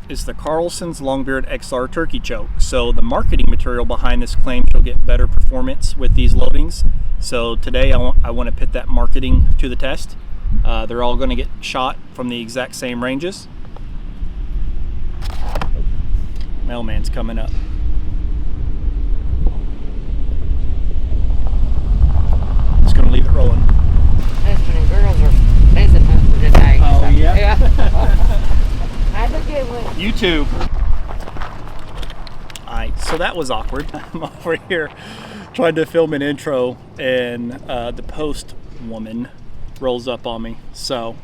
is the Carlson's Longbeard XR turkey choke. So the marketing material behind this claims you'll get better performance with these loadings. So today I want to put that marketing to the test. They're all going to get shot from the exact same ranges. Mailman's coming up. Just going to leave it rolling. Husband and girls are pheasant hunting today. Oh, so, yeah? Have a good one. You too. Alright, so that was awkward. I'm over here trying to film an intro, and the post woman rolls up on me. So,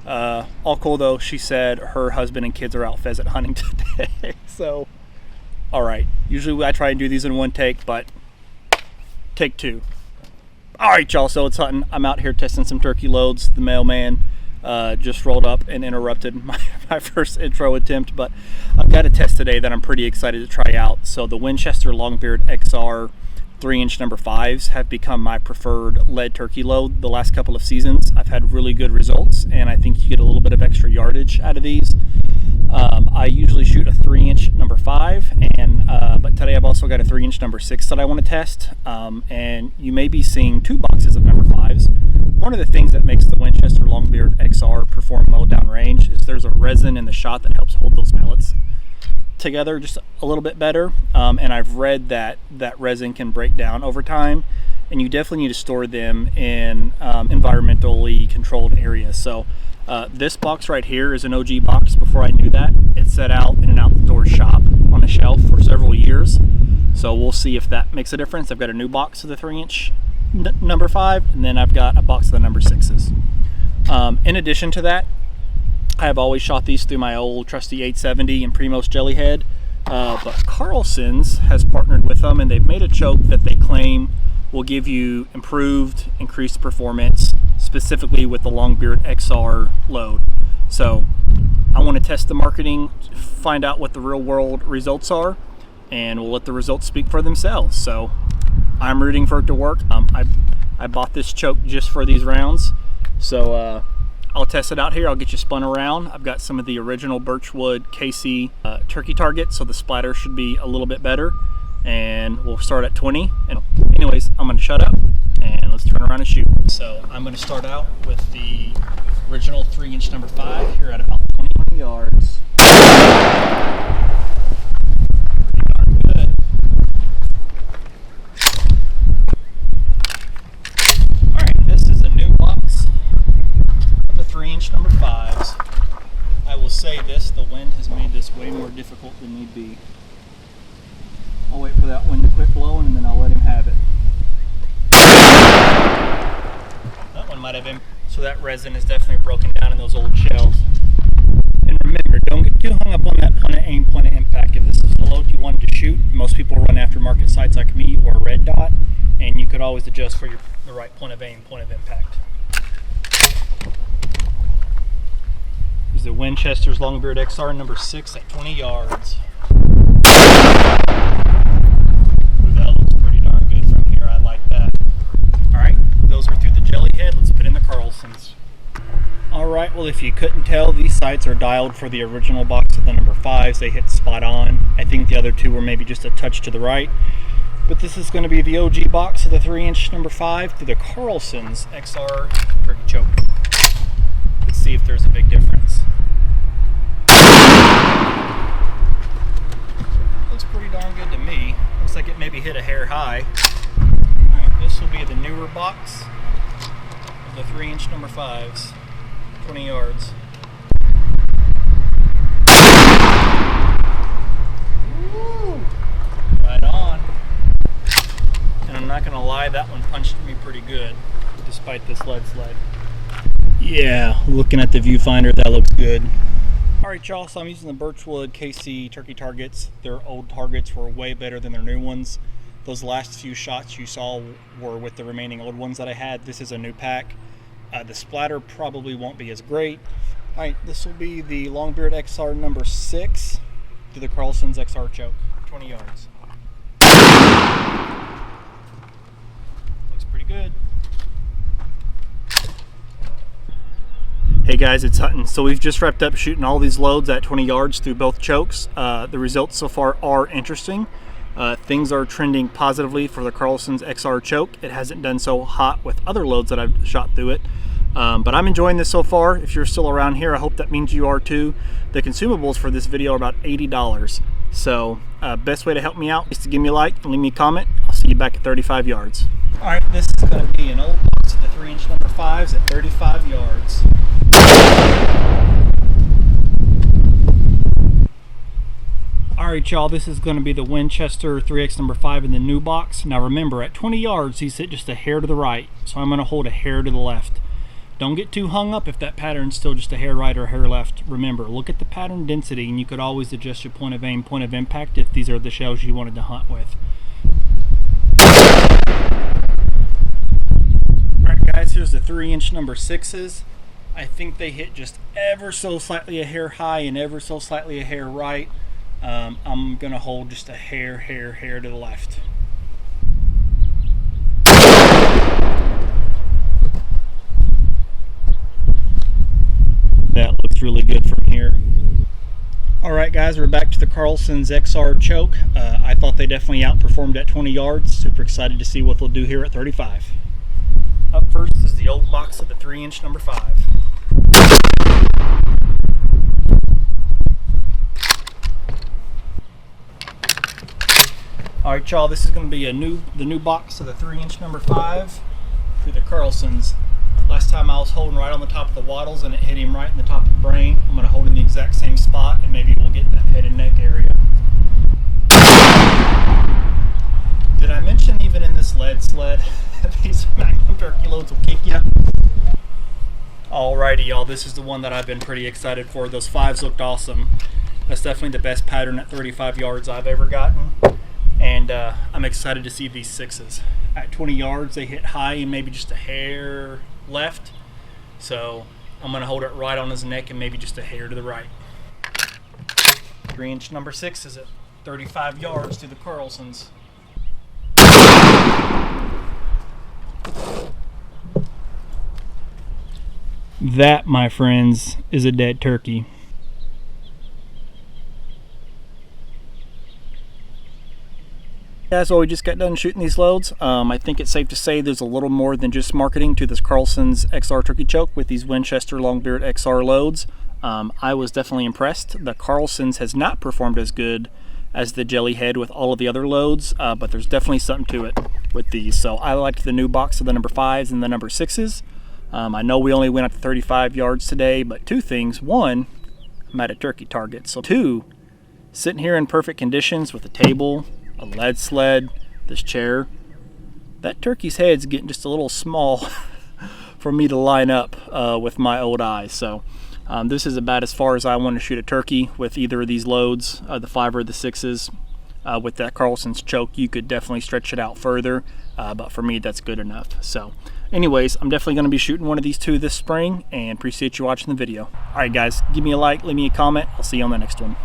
all cool though. She said her husband and kids are out pheasant hunting today. So, alright. Usually I try and do these in one take, but take two. Alright, y'all, so it's hunting. I'm out here testing some turkey loads. The mailman just rolled up and interrupted my first intro attempt, but I've got a test today that I'm pretty excited to try out. So the Winchester Longbeard XR 3-inch number 5s have become my preferred lead turkey load the last couple of seasons. I've had really good results, and I think you get a little bit of extra yardage out of these. I usually shoot a 3-inch number 5, but today I've also got a 3-inch number 6 that I want to test, and you may be seeing 2 boxes of number 5s. One of the things that makes the Winchester Longbeard XR perform well downrange is there's a resin in the shot that helps hold those pellets together just a little bit better, and I've read that that resin can break down over time, and you definitely need to store them in environmentally controlled areas. So this box right here is an OG box. Before I knew that, it set out in an outdoor shop on a shelf for several years, so we'll see if that makes a difference. I've got a new box of the 3-inch number 5, and then I've got a box of the number 6s. In addition to that, I have always shot these through my old trusty 870 and Primos Jellyhead, but Carlson's has partnered with them, and they've made a choke that they claim will give you increased performance, specifically with the Longbeard XR load. So I want to test the marketing, find out what the real world results are, and we'll let the results speak for themselves. So I'm rooting for it to work. I bought this choke just for these rounds, so I'll test it out here. I'll get you spun around. I've got some of the original Birchwood KC turkey targets, so the splatter should be a little bit better, and we'll start at 20. And anyways, I'm going to shut up and let's turn around and shoot. So I'm going to start out with the original 3-inch number 5 here at about 20 yards. Alright, this is a new box of the 3-inch number 5s. I will say this, the wind has made this way more difficult than need be. I'll wait for that wind to quit blowing and then I'll let him have it. That one might have been, so that resin is definitely broken down in those old shells. And remember, don't get too hung up on that point of aim, point of impact. If this is the load you wanted to shoot, most people run aftermarket sights like me or a red dot, and you could always adjust for the right point of aim, point of impact. Here's the Winchester's Longbeard XR number 6 at 20 yards. That looks pretty darn good from here. I like that. Alright, those are through the Jellyhead. Let's put in the Carlsons. Alright, well, if you couldn't tell, these sights are dialed for the original box of the number 5s. They hit spot on. I think the other two were maybe just a touch to the right. But this is going to be the OG box of the 3-inch number 5 through the Carlson's XR turkey choke. Let's see if there's a big difference. Looks pretty darn good to me. Looks like it maybe hit a hair high. Alright, this will be the newer box of the 3-inch number 5s, 20 yards. Woo! Right on. And I'm not gonna lie, that one punched me pretty good, despite this lead sled. Yeah, looking at the viewfinder, that looks good. Alright y'all, so I'm using the Birchwood KC turkey targets. Their old targets were way better than their new ones. Those last few shots you saw were with the remaining old ones that I had. This is a new pack. The splatter probably won't be as great. Alright, this will be the Longbeard XR number 6 to the Carlson's XR choke, 20 yards. Looks pretty good. Hey guys, it's Hutton. So we've just wrapped up shooting all these loads at 20 yards through both chokes. The results so far are interesting. Things are trending positively for the Carlson's XR choke. It hasn't done so hot with other loads that I've shot through it. But I'm enjoying this so far. If you're still around here, I hope that means you are too. The consumables for this video are about $80. So best way to help me out is to give me a like and leave me a comment. I'll see you back at 35 yards. All right, this is going to be an old box of the 3-inch number 5s at 35 yards. Alright y'all, this is going to be the Winchester 3X number 5 in the new box. Now remember, at 20 yards he's hit just a hair to the right, so I'm going to hold a hair to the left. Don't get too hung up if that pattern's still just a hair right or a hair left. Remember, look at the pattern density and you could always adjust your point of aim, point of impact if these are the shells you wanted to hunt with. Alright guys, here's the 3-inch number 6s. I think they hit just ever so slightly a hair high and ever so slightly a hair right. I'm gonna hold just a hair to the left. That looks really good from here. Alright guys, we're back to the Carlson's XR choke. I thought they definitely outperformed at 20 yards. Super excited to see what they'll do here at 35. Up first is the old box of the 3-inch number 5. Alright y'all, this is going to be the new box of the 3-inch number 5 through the Carlson's. Last time I was holding right on the top of the wattles and it hit him right in the top of the brain. I'm going to hold in the exact same spot and maybe we'll get that head and neck area. Did I mention even in this lead sled, these Magnum turkey loads will kick you? Alrighty y'all, this is the one that I've been pretty excited for. Those 5s looked awesome. That's definitely the best pattern at 35 yards I've ever gotten. And I'm excited to see these 6s. At 20 yards they hit high and maybe just a hair left. So I'm going to hold it right on his neck and maybe just a hair to the right. 3-inch number 6 is at 35 yards through the Carlson's. That, my friends, is a dead turkey. Guys, well, we just got done shooting these loads. I think it's safe to say there's a little more than just marketing to this Carlson's XR turkey choke with these Winchester Longbeard XR loads. I was definitely impressed. The Carlson's has not performed as good as the Jellyhead with all of the other loads, but there's definitely something to it with these. So I liked the new box of the number 5s and the number 6s. I know we only went up to 35 yards today, but two things. One, I'm at a turkey target. So two, sitting here in perfect conditions with a table, a lead sled, this chair, that turkey's head's getting just a little small for me to line up with my old eyes. So this is about as far as I want to shoot a turkey with either of these loads, the 5 or the 6s. With that Carlson's choke, you could definitely stretch it out further, but for me that's good enough. So anyways, I'm definitely going to be shooting one of these 2 this spring and appreciate you watching the video. Alright guys, give me a like, leave me a comment. I'll see you on the next one.